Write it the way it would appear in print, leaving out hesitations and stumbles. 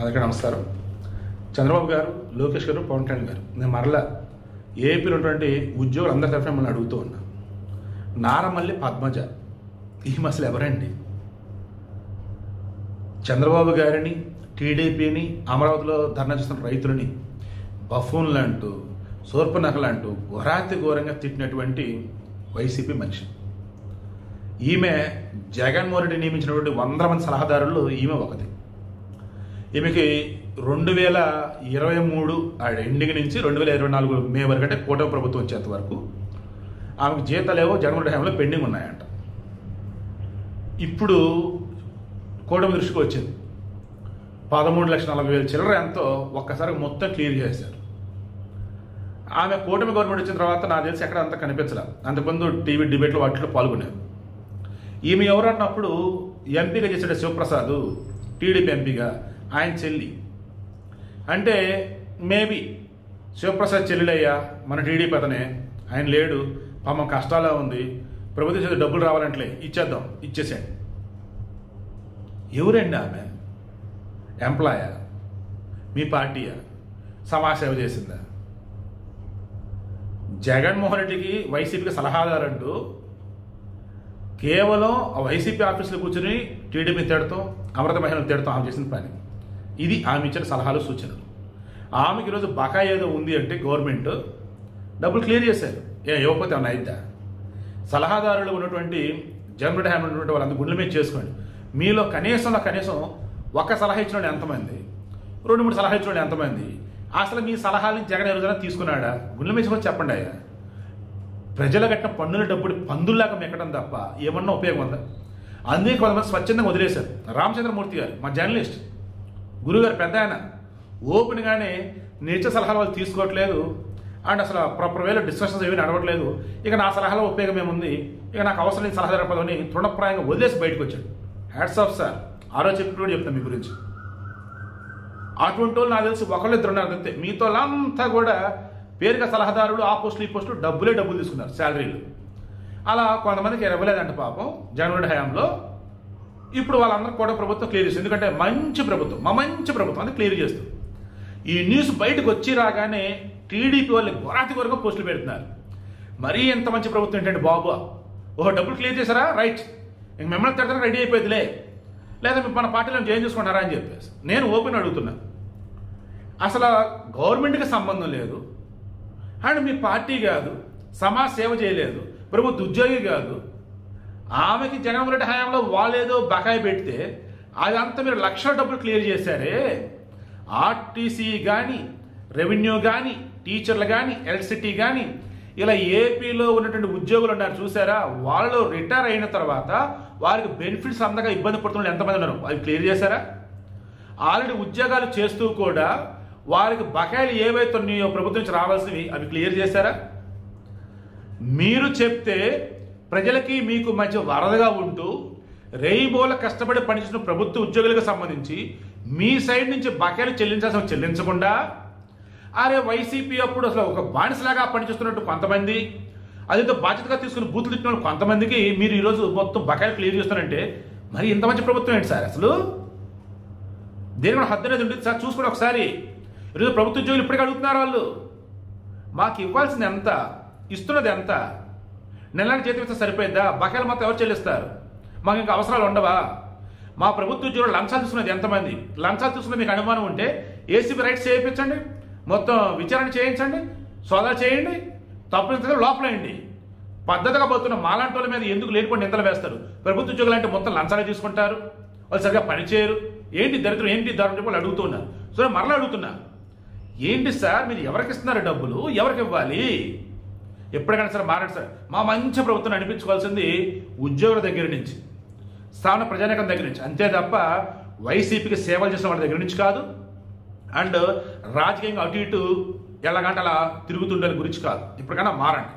అందరికీ నమస్కారం. చంద్రబాబు గారు, లోకేష్ గారు, పవన్ కళ్యాణ్ గారు, నేను మరలా ఏపీలో ఉన్నటువంటి ఉద్యోగులు అందరి తరఫున మిమ్మల్ని అడుగుతూ ఉన్నా. నారమల్లి పద్మజ ఈమె అసలు ఎవరండి? చంద్రబాబు గారిని, టీడీపీని, అమరావతిలో ధర్నా చేస్తున్న రైతులని బఫూన్లు అంటూ, శూర్పణఖలు అంటూ ఘోరాతి ఘోరంగా తిట్టినటువంటి వైసీపీ మనిషి. ఈమె జగన్మోహన్ రెడ్డి నియమించినటువంటి 100 మంది సలహాదారుల్లో ఈమె ఒకటి. ఈమెకి 2023 ఎండింగ్ నుంచి 2024 మే వరకు, అంటే కూటమి ప్రభుత్వం వచ్చేంత వరకు ఆమెకు జీతాలేవో జగన్మోహన్ రెడ్డి హయాంలో పెండింగ్ ఉన్నాయంట. ఇప్పుడు కూటమి దృష్టికి వచ్చింది. 13,40,000 చిల్లర ఎంతో ఒక్కసారి మొత్తం క్లియర్ చేశారు. ఆమె కూటమి గవర్నమెంట్ వచ్చిన తర్వాత నాకు తెలిసి ఎక్కడ అంతా కనిపించలే. అంతకుముందు టీవీ డిబేట్లో వాటిలో పాల్గొన్నారు. ఈమె ఎవరన్నప్పుడు ఎంపీగా చేసాడు శివప్రసాద్, టీడీపీ ఎంపీగా, ఆయన చెల్లి. అంటే మేబీ శివప్రసాద్ చెల్లెలయ్యా, మన టీడీపీ అతనే, ఆయన లేడు, పాపం కష్టాల్లో ఉంది, ప్రభుత్వం చేత డబ్బులు రావాలంటే ఇచ్చేద్దాం, ఇచ్చేసాడు. ఎవరండి ఆమె? ఎంప్లాయా? మీ పార్టీయా? సమాజ సేవ చేసిందా? జగన్మోహన్ రెడ్డికి, వైసీపీకి సలహాదారంటూ కేవలం వైసీపీ ఆఫీసులో కూర్చొని టీడీపీ తిడతాం, అమృత మహిళలు తిడతాం ఆమె చేసిన పని. ఇది ఆమె ఇచ్చిన సలహాలు, సూచనలు. ఆమెకి ఈరోజు బకాయి ఏదో ఉంది అంటే గవర్నమెంట్ డబ్బులు క్లియర్ చేశారు. ఇవ్వకపోతే ఏమన్నా అయిద్దా? సలహాదారులు ఉన్నటువంటి జగన్మోహన్ రెడ్డి ఉన్నటువంటి వాళ్ళందరూ గుండెల మీద చేసుకోండి. మీలో కనీసం ఒక సలహా ఇచ్చిన వాళ్ళు ఎంతమంది? 2-3 సలహా ఇచ్చిన వాళ్ళు ఎంతమంది? అసలు మీ సలహాలని జగన్ ఎవరైనా తీసుకున్నాడా? గుండెల మీద చేసుకొని చెప్పండి అయ్యా. ప్రజల కట్టిన పన్నుల డబ్బులు పందుల్లాగా మెక్కడం తప్ప ఏమన్నా ఉపయోగం ఉందా? అందుకే కొంతమంది స్వచ్ఛందంగా వదిలేశారు. రామచంద్రమూర్తి గారు, మా జర్నలిస్ట్ గురుగారు, పెద్ద ఆయన, ఓపెన్గానే నేచర్ సలహాలు వాళ్ళు తీసుకోవట్లేదు అండ్ అసలు ప్రాపర్ వేలో డిస్కషన్స్ ఏమీ నడవట్లేదు, ఇక నా సలహాలో ఉపయోగం ఏముంది, ఇక నాకు అవసరం లేని సలహా జరపదని తృణప్రాయంగా వదిలేసి బయటకు వచ్చాడు. Hats off sir. ఆరో చెప్పి కూడా చెప్తాను మీ గురించి. అటువంటి వాళ్ళు నాకు తెలిసి ఒకళ్ళిద్దరు ఉన్నారు అంతే. మీతో అంతా కూడా పేరుగా సలహాదారులు, ఆ పోస్టులు ఈ పోస్టులు డబ్బులు తీసుకున్నారు, శాలరీలు. అలా కొంతమందికి ఇవ్వలేదంట పాపం జగన్మోహన్ రెడ్డి హయాంలో. ఇప్పుడు వాళ్ళందరూ కూడా ప్రభుత్వం క్లియర్ చేస్తుంది. ఎందుకంటే మంచి ప్రభుత్వం అది క్లియర్ చేస్తుంది. ఈ న్యూస్ బయటకు వచ్చి రాగానే టీడీపీ వాళ్ళు ఘోరాతి ఘోరంగా పోస్టులు పెడుతున్నారు. మరీ ఎంత మంచి ప్రభుత్వం ఏంటంటే బాబు, ఓహో డబ్బులు క్లియర్ చేశారా, రైట్, ఇంక మిమ్మల్ని తిడతారా, రెడీ అయిపోయిందిలే, లేదా మన పార్టీలో జాయిన్ చేసుకుంటారా అని చెప్పేసి నేను ఓపెన్ అడుగుతున్నా. అసలు గవర్నమెంట్కి సంబంధం లేదు అండ్ మీ పార్టీ కాదు, సమాజ సేవ చేయలేదు, ప్రభుత్వ ఉద్యోగి కాదు. ఆమెకి జగన్మోహన్ రెడ్డి హయాంలో వాళ్ళేదో బకాయి పెడితే అదంతా మీరు లక్షల డబ్బులు క్లియర్ చేశారే. ఆర్టీసీ కానీ, రెవెన్యూ కానీ, టీచర్లు కానీ, ఎలక్ట్రిసిటీ కానీ, ఇలా ఏపీలో ఉన్నటువంటి ఉద్యోగులు ఉన్నారు చూసారా, వాళ్ళు రిటైర్ అయిన తర్వాత వారికి బెనిఫిట్స్ అందగా ఇబ్బంది పడుతున్న ఎంతమంది ఉన్నారు, అవి క్లియర్ చేశారా? ఆల్రెడీ ఉద్యోగాలు చేస్తూ కూడా వారికి బకాయిలు ఏవైతే ఉన్నాయో ప్రభుత్వం నుంచి రావాల్సినవి అవి క్లియర్ చేశారా? మీరు చెప్తే ప్రజలకి మీకు మధ్య వరదగా ఉంటూ రేయిబోల కష్టపడి పనిచేసిన ప్రభుత్వ ఉద్యోగులకు సంబంధించి మీ సైడ్ నుంచి బకాయిలు చెల్లించకుండా, అరే వైసీపీ అప్పుడు అసలు ఒక బానిసలాగా పనిచేస్తున్నట్టు కొంతమంది, అదేదో బాధ్యతగా తీసుకుని బూతులు తిట్టిన వాళ్ళు కొంతమందికి మీరు ఈరోజు మొత్తం బకాయిలు క్లియర్ చేస్తారంటే మరి ఇంత మంచి ప్రభుత్వం ఏంటి సార్? అసలు దేని కూడా హద్దు అనేది ఉంటుంది సార్. చూసుకుని ఒకసారి ఈరోజు ప్రభుత్వ ఉద్యోగులు ఇప్పటికీ అడుగుతున్నారు, వాళ్ళు మాకు ఇవ్వాల్సింది ఎంత, ఇస్తున్నది ఎంత, నెలకి జీతం ఇస్తే సరిపోయిందా, బకాయిలు మొత్తం ఎవరు చెల్లిస్తారు, మాకు ఇంకా అవసరాలు ఉండవా? మా ప్రభుత్వ ఉద్యోగులు లంచాలు తీసుకున్నది ఎంతమంది? లంచాలు తీసుకున్న మీకు అనుమానం ఉంటే ఏసీబీ రైట్స్ చేయించండి, మొత్తం విచారణ చేయించండి, సోదా చేయండి, తప్పు లోపలేయండి. పద్ధతిగా పోతున్న మాలాంటి వాళ్ళ మీద ఎందుకు లేనిపోయి నిందలు వేస్తారు? ప్రభుత్వ ఉద్యోగులు అంటే మొత్తం లంచాలే తీసుకుంటారు, వాళ్ళు సరిగ్గా పనిచేయరు, ఏంటి దరిద్రం, ఏంటి దారుణం చెప్పి వాళ్ళు అడుగుతున్నారు. సో మరలా అడుగుతున్నా, ఏంటి సార్ మీరు ఎవరికి ఇస్తున్నారు డబ్బులు, ఎవరికి ఇవ్వాలి? ఎప్పటికైనా సరే మారండి సార్. మా మంచి ప్రభుత్వం అనిపించుకోవాల్సింది ఉద్యోగుల దగ్గర నుంచి, స్థాన ప్రజానీకం దగ్గర నుంచి, అంతే తప్ప వైసీపీకి సేవలు చేసిన వాళ్ళ దగ్గర నుంచి కాదు, అండ్ రాజకీయంగా అటు ఇటు ఎలాగంటే అలా తిరుగుతుండే గురించి కాదు. ఇప్పటికైనా మారండి.